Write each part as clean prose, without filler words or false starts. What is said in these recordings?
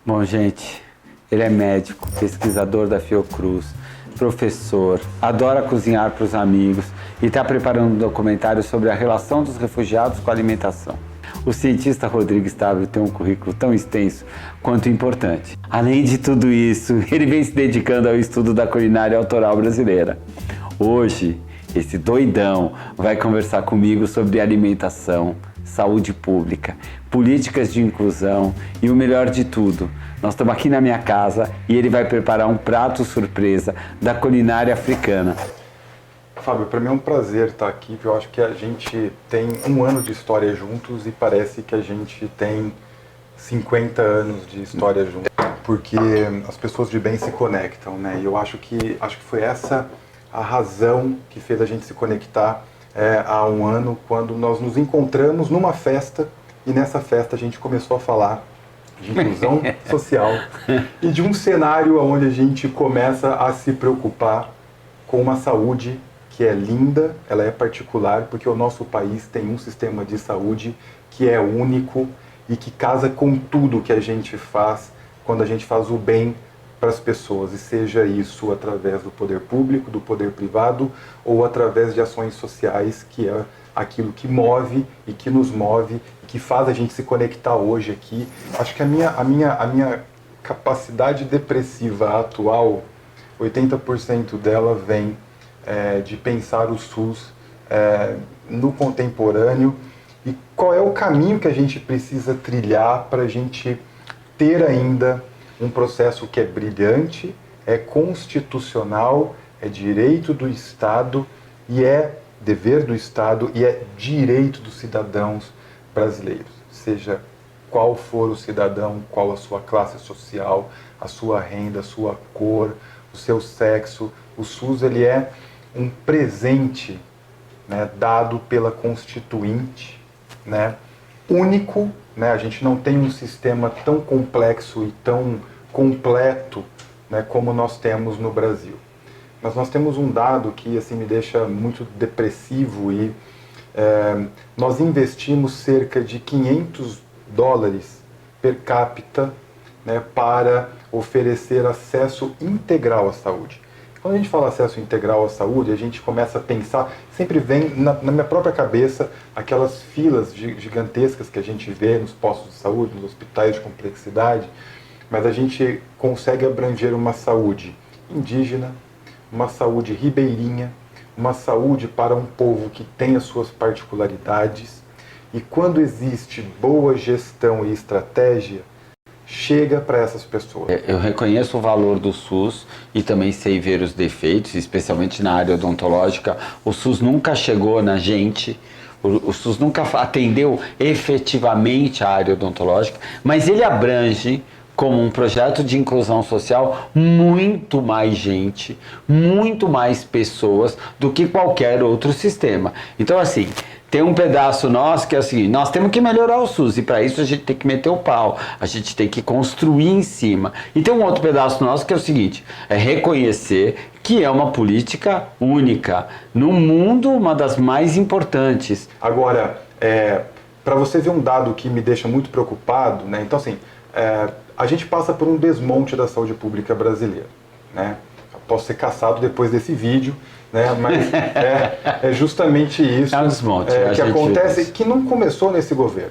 Bom, gente, ele é médico, pesquisador da Fiocruz, professor, adora cozinhar para os amigos e está preparando um documentário sobre a relação dos refugiados com a alimentação. O cientista Rodrigo Stávio tem um currículo tão extenso quanto importante. Além de tudo isso, ele vem se dedicando ao estudo da culinária autoral brasileira. Hoje, esse doidão vai conversar comigo sobre alimentação, saúde pública, políticas de inclusão e o melhor de tudo, nós estamos aqui na minha casa e ele vai preparar um prato surpresa da culinária africana. Fábio, para mim é um prazer estar aqui, eu acho que a gente tem um ano de história juntos e parece que a gente tem 50 anos de história juntos, porque as pessoas de bem se conectam, né? E eu acho que foi essa a razão que fez a gente se conectar há um ano, quando nós nos encontramos numa festa e nessa festa a gente começou a falar de inclusão social e de um cenário onde a gente começa a se preocupar com uma saúde que é linda, ela é particular, porque o nosso país tem um sistema de saúde que é único e que casa com tudo que a gente faz quando a gente faz o bem para as pessoas, e seja isso através do poder público, do poder privado ou através de ações sociais, que é aquilo que move e que nos move e que faz a gente se conectar hoje aqui. Acho que a minha capacidade depressiva atual, 80% dela vem de pensar o SUS no contemporâneo e qual é o caminho que a gente precisa trilhar para a gente ter ainda um processo que é brilhante, é constitucional, é direito do Estado e é dever do Estado e é direito dos cidadãos brasileiros. Seja qual for o cidadão, qual a sua classe social, a sua renda, a sua cor, o seu sexo, o SUS ele é um presente, né, dado pela Constituinte, né, único, né, a gente não tem um sistema tão complexo e tão completo, né, como nós temos no Brasil. Mas nós temos um dado que assim, me deixa muito depressivo e nós investimos cerca de $500 per capita, né, para oferecer acesso integral à saúde. Quando a gente fala acesso integral à saúde, a gente começa a pensar, sempre vem na minha própria cabeça aquelas filas gigantescas que a gente vê nos postos de saúde, nos hospitais de complexidade, mas a gente consegue abranger uma saúde indígena, uma saúde ribeirinha, uma saúde para um povo que tem as suas particularidades, e quando existe boa gestão e estratégia, chega para essas pessoas. Eu reconheço o valor do SUS e também sei ver os defeitos, especialmente na área odontológica. O SUS nunca chegou na gente, o SUS nunca atendeu efetivamente a área odontológica, mas ele abrange, como um projeto de inclusão social, muito mais gente, muito mais pessoas do que qualquer outro sistema. Então, assim, tem um pedaço nosso que é o seguinte: nós temos que melhorar o SUS, e para isso a gente tem que meter o pau, a gente tem que construir em cima. E tem um outro pedaço nosso que é o seguinte: é reconhecer que é uma política única, no mundo uma das mais importantes. Agora, para você ver um dado que me deixa muito preocupado, né? Então assim, a gente passa por um desmonte da saúde pública brasileira, né? Eu posso ser caçado depois desse vídeo, né? Mas é justamente isso é um desmonte, que acontece, que não começou nesse governo.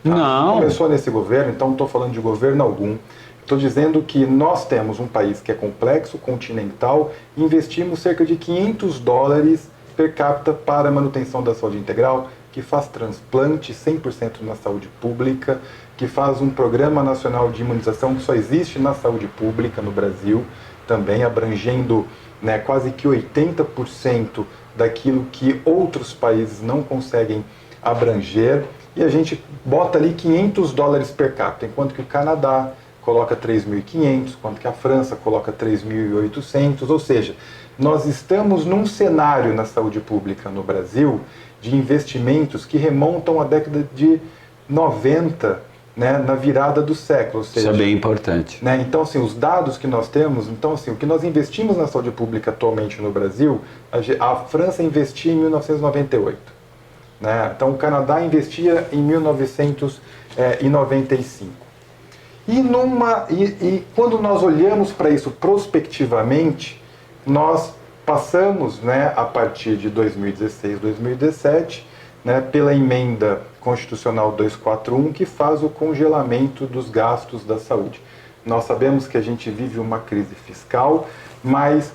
Tá? Não começou nesse governo, então não estou falando de governo algum. Estou dizendo que nós temos um país que é complexo, continental, e investimos cerca de $500 per capita para a manutenção da saúde integral, que faz transplante 100% na saúde pública, que faz um programa nacional de imunização que só existe na saúde pública no Brasil, também abrangendo, né, quase que 80% daquilo que outros países não conseguem abranger, e a gente bota ali $500 per capita, enquanto que o Canadá coloca 3.500, enquanto que a França coloca 3.800, ou seja, nós estamos num cenário na saúde pública no Brasil de investimentos que remontam à década de 90, né, na virada do século. Ou seja, isso é bem importante. Né, então, assim, os dados que nós temos, então, assim, o que nós investimos na saúde pública atualmente no Brasil, a França investiu em 1998. né? Então o Canadá investia em 1995. E quando nós olhamos para isso prospectivamente, nós passamos, né, a partir de 2016, 2017, né, pela emenda constitucional 241, que faz o congelamento dos gastos da saúde. Nós sabemos que a gente vive uma crise fiscal, mas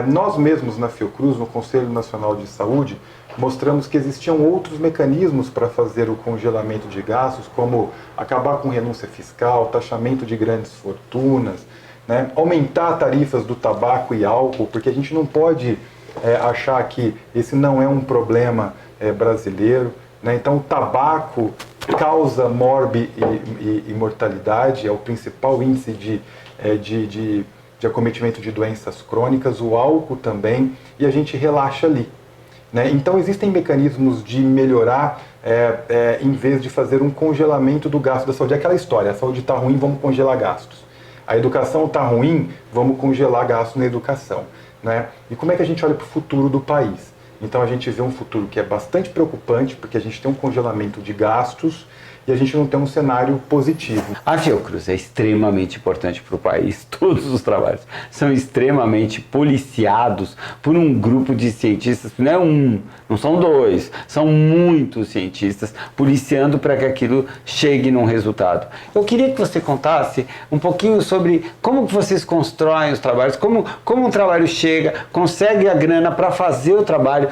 nós mesmos na Fiocruz, no Conselho Nacional de Saúde, mostramos que existiam outros mecanismos para fazer o congelamento de gastos, como acabar com renúncia fiscal, taxamento de grandes fortunas, né, aumentar tarifas do tabaco e álcool, porque a gente não pode achar que esse não é um problema brasileiro, né? Então o tabaco causa morte e mortalidade, é o principal índice de acometimento de doenças crônicas, o álcool também, e a gente relaxa ali, né? Então existem mecanismos de melhorar em vez de fazer um congelamento do gasto da saúde. É aquela história, a saúde está ruim, vamos congelar gastos. A educação está ruim, vamos congelar gastos na educação, né? E como é que a gente olha para o futuro do país? Então a gente vê um futuro que é bastante preocupante, porque a gente tem um congelamento de gastos e a gente não tem um cenário positivo. A Fiocruz é extremamente importante para o país. Todos os trabalhos são extremamente policiados por um grupo de cientistas, não é um, não são dois, são muitos cientistas policiando para que aquilo chegue num resultado. Eu queria que você contasse um pouquinho sobre como que vocês constroem os trabalhos, como um trabalho chega, consegue a grana para fazer o trabalho,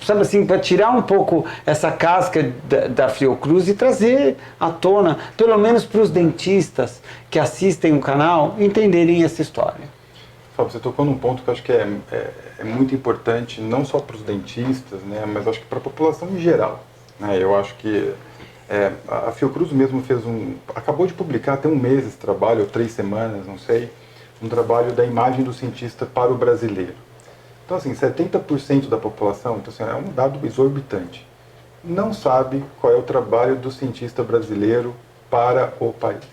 sabe assim, para tirar um pouco essa casca da Fiocruz e trazer à tona, pelo menos para os dentistas que assistem o canal, entenderem essa história. Fábio, você tocou num ponto que eu acho que é muito importante, não só para os dentistas, né, mas acho que para a população em geral, né? Eu acho que a Fiocruz mesmo acabou de publicar, tem um mês esse trabalho, ou 3 semanas, não sei, um trabalho da imagem do cientista para o brasileiro. Então, assim, 70% da população, então, assim, é um dado exorbitante, não sabe qual é o trabalho do cientista brasileiro para o país.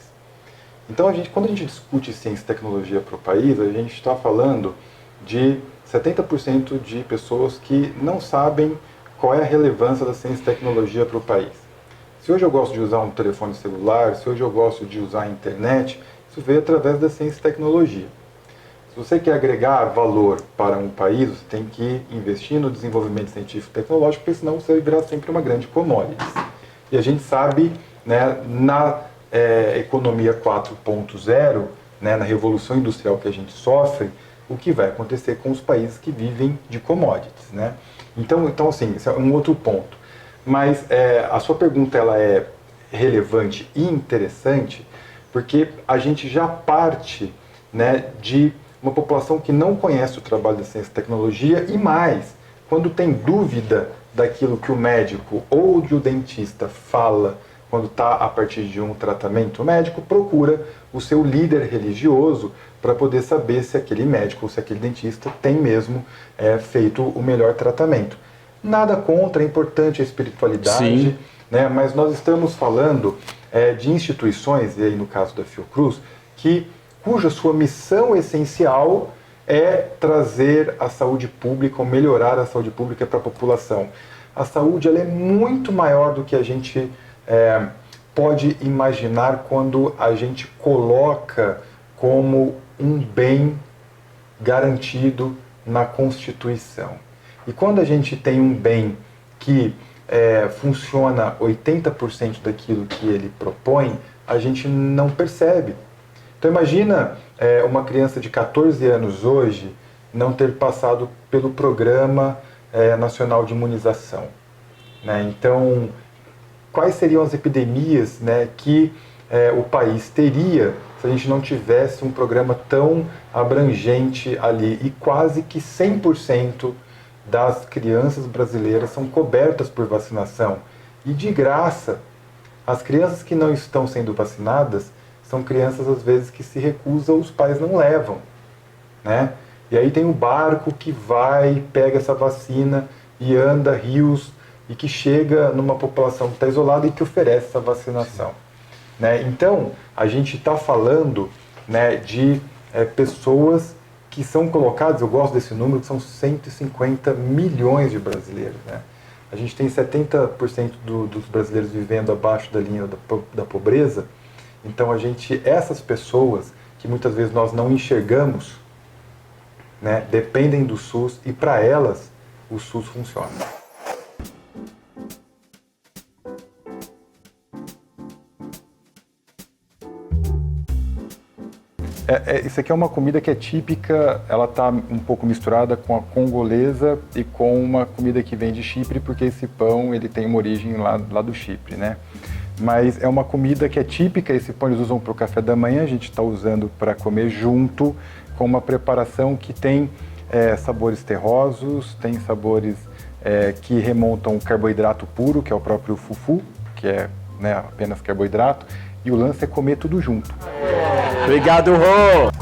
Então, quando a gente discute ciência e tecnologia para o país, a gente está falando de 70% de pessoas que não sabem qual é a relevância da ciência e tecnologia para o país. Se hoje eu gosto de usar um telefone celular, se hoje eu gosto de usar a internet, isso veio através da ciência e tecnologia. Se você quer agregar valor para um país, você tem que investir no desenvolvimento científico e tecnológico, porque senão você vai virar sempre uma grande commodity. E a gente sabe, né, na economia 4.0, né, na revolução industrial que a gente sofre, o que vai acontecer com os países que vivem de commodities, né? Então assim, esse é um outro ponto. Mas a sua pergunta ela é relevante e interessante, porque a gente já parte, né, de uma população que não conhece o trabalho da ciência e tecnologia e mais, quando tem dúvida daquilo que o médico ou que o dentista fala quando está a partir de um tratamento, o médico procura o seu líder religioso para poder saber se aquele médico ou se aquele dentista tem mesmo feito o melhor tratamento. Nada contra, é importante a espiritualidade, né, mas nós estamos falando de instituições, e aí no caso da Fiocruz, cuja sua missão essencial é trazer a saúde pública, ou melhorar a saúde pública para a população. A saúde ela é muito maior do que a gente pode imaginar quando a gente coloca como um bem garantido na Constituição. E quando a gente tem um bem que funciona 80% daquilo que ele propõe, a gente não percebe. Então imagina uma criança de 14 anos hoje não ter passado pelo Programa Nacional de Imunização, né? Então, quais seriam as epidemias, né, que o país teria se a gente não tivesse um programa tão abrangente ali? E quase que 100% das crianças brasileiras são cobertas por vacinação. E de graça, as crianças que não estão sendo vacinadas são crianças, às vezes, que se recusam, os pais não levam, né? E aí tem o barco que vai, pega essa vacina e anda rios e que chega numa população que está isolada e que oferece essa vacinação, né? Então, a gente está falando, né, de pessoas que são colocadas, eu gosto desse número, que são 150 milhões de brasileiros, né? A gente tem 70% dos brasileiros vivendo abaixo da linha da pobreza. Então essas pessoas que muitas vezes nós não enxergamos, né, dependem do SUS e para elas o SUS funciona. Isso aqui é uma comida que é típica, ela está um pouco misturada com a congolesa e com uma comida que vem de Chipre, porque esse pão ele tem uma origem lá do Chipre, né? Mas é uma comida que é típica, esse pão eles usam para o café da manhã, a gente está usando para comer junto, com uma preparação que tem sabores terrosos, tem sabores que remontam o carboidrato puro, que é o próprio fufu, que é, né, apenas carboidrato, e o lance é comer tudo junto. Obrigado, Rô!